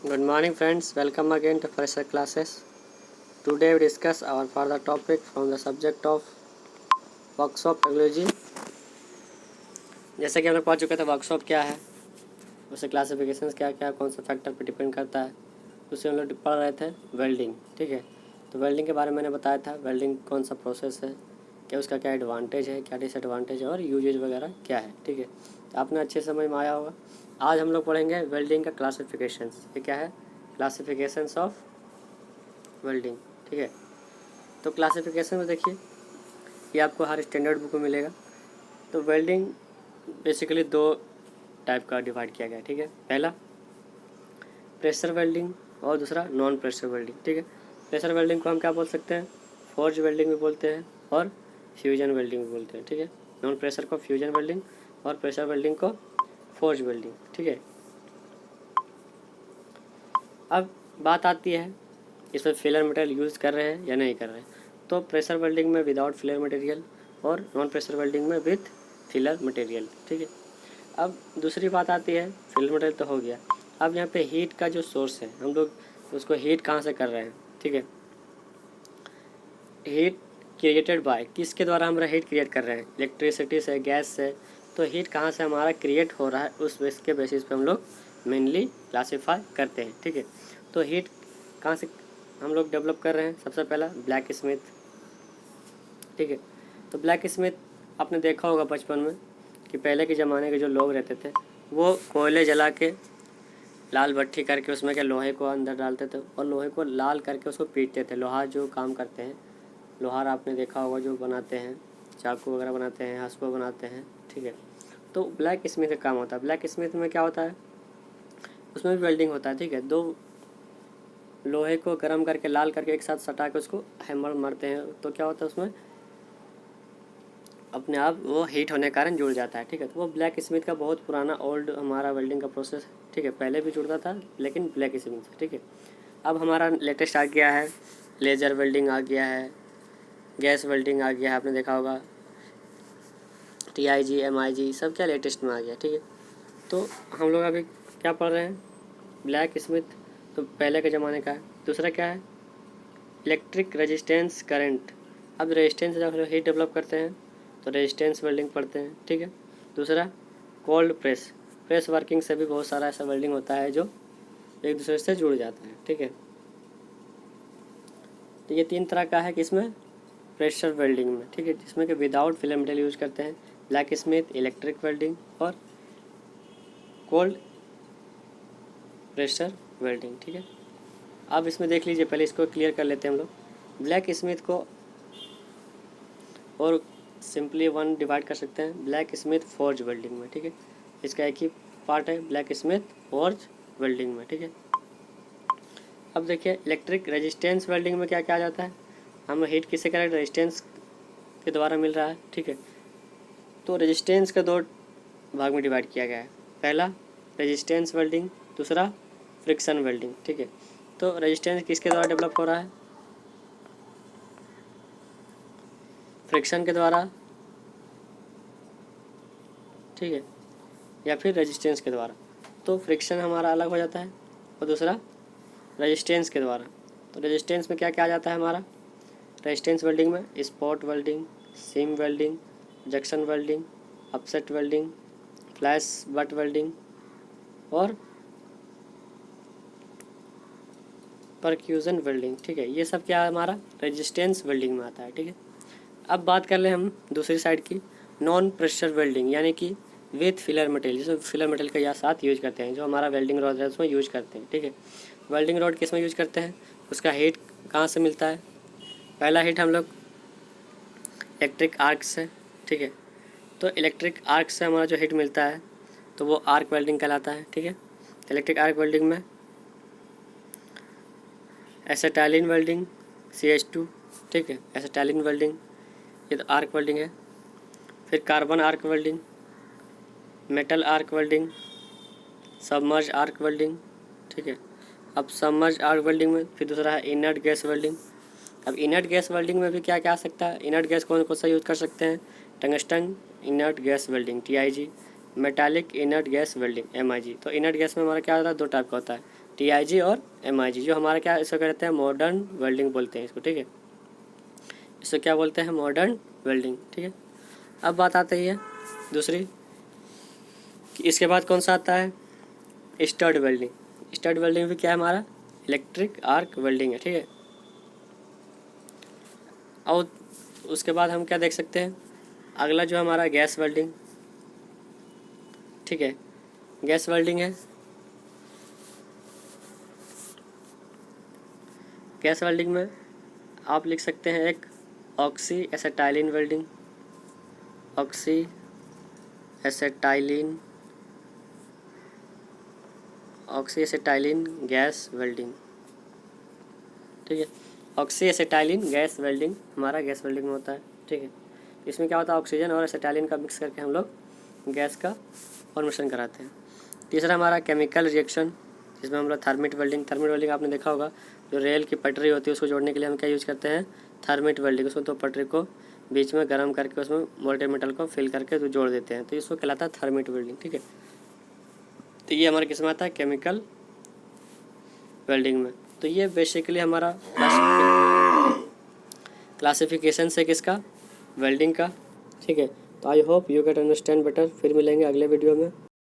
Good morning friends, welcome again to fresher classes. Today we discuss our further topic from the subject of workshop technology. जैसे कि हम लोग पढ़ चुके थे वर्कशॉप क्या है, उससे क्लासिफिकेशंस क्या क्या कौन सा फैक्टर पर डिपेंड करता है, उससे हम लोग पढ़ रहे थे वेल्डिंग। ठीक है, तो वेल्डिंग के बारे में मैंने बताया था वेल्डिंग कौन सा प्रोसेस है, क्या उसका क्या एडवांटेज है, क्या डिसएडवांटेज है और यूजेज वगैरह क्या है। ठीक है, तो आपने अच्छे समझ में आया होगा। आज हम लोग पढ़ेंगे वेल्डिंग का क्लासिफिकेशंस। ये क्या है, क्लासिफिकेशंस ऑफ वेल्डिंग। ठीक है, तो क्लासिफिकेशन में देखिए ये आपको हर स्टैंडर्ड बुक में मिलेगा। तो वेल्डिंग बेसिकली दो टाइप का डिवाइड किया गया है। ठीक है, पहला प्रेशर वेल्डिंग और दूसरा नॉन प्रेशर वेल्डिंग। ठीक है, प्रेशर वेल्डिंग को हम क्या बोल सकते हैं, फोर्ज वेल्डिंग भी बोलते हैं और फ्यूजन वेल्डिंग भी बोलते हैं। ठीक है, नॉन प्रेशर को फ्यूजन वेल्डिंग और प्रेशर वेल्डिंग को फोर्ज वेल्डिंग। ठीक है, अब बात आती है इसमें फिलर मटेरियल यूज़ कर रहे हैं या नहीं कर रहे हैं। तो प्रेशर वेल्डिंग में विदाउट फिलर मटेरियल और नॉन प्रेशर वेल्डिंग में विथ फिलर मटेरियल। ठीक है, अब दूसरी बात आती है, फिलर मटेरियल तो हो गया, अब यहाँ पे हीट का जो सोर्स है हम लोग उसको हीट कहाँ से कर रहे हैं। ठीक है, हीट क्रिएटेड बाय, किसके द्वारा हम हीट क्रिएट कर रहे हैं, इलेक्ट्रिसिटी से, गैस से। तो हीट कहाँ से हमारा क्रिएट हो रहा है उस बेस के बेसिस पे हम लोग मेनली क्लासीफाई करते हैं। ठीक है, तो हीट कहाँ से हम लोग डेवलप कर रहे हैं, सबसे पहला ब्लैक स्मिथ। ठीक है, तो ब्लैक स्मिथ आपने देखा होगा बचपन में कि पहले के ज़माने के जो लोग रहते थे वो कोयले जला के लाल भट्ठी करके उसमें क्या लोहे को अंदर डालते थे और लोहे को लाल करके उसको पीटते थे। लोहार जो काम करते हैं, लोहार आपने देखा होगा जो बनाते हैं, चाकू वगैरह बनाते हैं, हंसुआ बनाते हैं। ठीक है, तो ब्लैक स्मिथ का काम होता है। ब्लैक स्मिथ में क्या होता है, उसमें भी वेल्डिंग होता है। ठीक है, दो लोहे को गर्म करके लाल करके एक साथ सटा के उसको हैमर मारते हैं, तो क्या होता है उसमें अपने आप वो हीट होने के कारण जुड़ जाता है। ठीक है, तो वो ब्लैक स्मिथ का बहुत पुराना ओल्ड हमारा वेल्डिंग का प्रोसेस। ठीक है, पहले भी जुड़ता था लेकिन ब्लैक स्मिथ से। ठीक है, अब हमारा लेटेस्ट आ गया है, लेज़र वेल्डिंग आ गया है, गैस वेल्डिंग आ गया है, आपने देखा होगा TIG MIG सब क्या लेटेस्ट में आ गया। ठीक है, तो हम लोग अभी क्या पढ़ रहे हैं, ब्लैक स्मिथ तो पहले के ज़माने का है। दूसरा क्या है, इलेक्ट्रिक रेजिस्टेंस करंट। अब रेजिस्टेंस जब हीट डेवलप करते हैं तो रेजिस्टेंस वेल्डिंग पढ़ते हैं। ठीक है, दूसरा कोल्ड प्रेस, प्रेस वर्किंग से भी बहुत सारा ऐसा वेल्डिंग होता है जो एक दूसरे से जुड़ जाता है। ठीक है, तो ये तीन तरह का है किसमें, प्रेशर वेल्डिंग में। ठीक है, जिसमें कि विदाउट फिलर मटेरियल यूज करते हैं, ब्लैक स्मिथ, इलेक्ट्रिक वेल्डिंग और कोल्ड प्रेशर वेल्डिंग। ठीक है, अब इसमें देख लीजिए, पहले इसको क्लियर कर लेते हैं हम लोग। ब्लैक स्मिथ को और सिंपली वन डिवाइड कर सकते हैं ब्लैक स्मिथ फोर्ज वेल्डिंग में। ठीक है, इसका एक ही पार्ट है ब्लैक स्मिथ फोर्ज वेल्डिंग में। ठीक है, अब देखिए इलेक्ट्रिक रेजिस्टेंस वेल्डिंग में क्या क्या आ जाता है, हमें हीट किससे करेक्ट रेजिस्टेंस के द्वारा मिल रहा है। ठीक है, तो रेजिस्टेंस के दो भाग में डिवाइड किया गया है, पहला रेजिस्टेंस वेल्डिंग, दूसरा फ्रिक्शन वेल्डिंग। ठीक है, तो रेजिस्टेंस किसके द्वारा डेवलप हो रहा है, फ्रिक्शन के द्वारा। ठीक है, या फिर रेजिस्टेंस के द्वारा। तो फ्रिक्शन हमारा अलग हो जाता है और दूसरा रेजिस्टेंस के द्वारा। तो रेजिस्टेंस में क्या क्या आ जाता है हमारा, रेजिस्टेंस वेल्डिंग में spot welding, seam welding, junction welding, upset welding, flash butt welding और परक्यूजन वेल्डिंग। ठीक है, ये सब क्या है हमारा रेजिस्टेंस वेल्डिंग में आता है। ठीक है, अब बात कर लें हम दूसरी साइड की, नॉन प्रेशर वेल्डिंग, यानी कि विथ फिलर मटेरियल, जिसमें फिलर मटेरियल का या साथ यूज करते हैं, जो हमारा वेल्डिंग रॉड है उसमें यूज करते हैं। ठीक है, वेल्डिंग रॉड किस में यूज करते हैं, उसका हीट कहाँ से मिलता है, पहला हीट हम लोग इलेक्ट्रिक आर्क से। ठीक है, तो इलेक्ट्रिक आर्क से हमारा जो हीट मिलता है तो वो आर्क वेल्डिंग कहलाता है। ठीक है, इलेक्ट्रिक आर्क वेल्डिंग में एसिटाइलिन वेल्डिंग CH2। ठीक है, एसिटाइलिन वेल्डिंग ये तो आर्क वेल्डिंग है। फिर carbon arc welding, metal arc welding, submerge arc welding. ठीक है, अब सबमर्ज आर्क वेल्डिंग में फिर दूसरा है इनर्ट गैस वेल्डिंग। अब इनर्ट गैस वेल्डिंग में भी क्या क्या आ सकता है, इनर्ट गैस कौन कौन सा यूज़ कर सकते हैं, tungsten inert gas welding TIG, metallic inert gas welding MIG। तो इनर्ट गैस में हमारा क्या होता है, दो टाइप का होता है, TIG और MIG, जो हमारा क्या इसको कहते हैं मॉडर्न वेल्डिंग बोलते हैं इसको, ठीक है। इसको क्या बोलते हैं मॉडर्न वेल्डिंग, ठीक है। अब बात आती है दूसरी कि इसके बाद कौन सा आता है स्टड वेल्डिंग। स्टड वेल्डिंग भी क्या है हमारा इलेक्ट्रिक आर्क वेल्डिंग है, ठीक है। और उसके बाद हम क्या देख सकते हैं अगला जो हमारा गैस वेल्डिंग, ठीक है। गैस वेल्डिंग है, गैस वेल्डिंग में आप लिख सकते हैं एक oxy acetylene welding, oxy acetylene, oxy acetylene gas welding, ठीक है। ऑक्सी एसेटाइलिन गैस वेल्डिंग हमारा गैस वेल्डिंग में होता है, ठीक है। इसमें क्या होता है ऑक्सीजन और एसेटाइलिन का मिक्स करके हम लोग गैस का फॉर्मेशन कराते हैं। तीसरा हमारा केमिकल रिएक्शन, जिसमें हम लोग थर्मिट वेल्डिंग, थर्मिट वेल्डिंग आपने देखा होगा जो रेल की पटरी होती है उसको जोड़ने के लिए हम क्या यूज़ करते हैं थर्मिट वेल्डिंग। उसमें तो पटरी को बीच में गर्म करके उसमें मोल्टेड मेटल को फिल करके तो जोड़ देते हैं, तो इसको कहलाता है थर्मिट वेल्डिंग, ठीक है। तो ये हमारा किसमें आता है केमिकल वेल्डिंग में। तो ये बेसिकली हमारा क्लासिफिकेशन है किसका वेल्डिंग का, ठीक है। तो I hope you get understand better. फिर मिलेंगे अगले वीडियो में।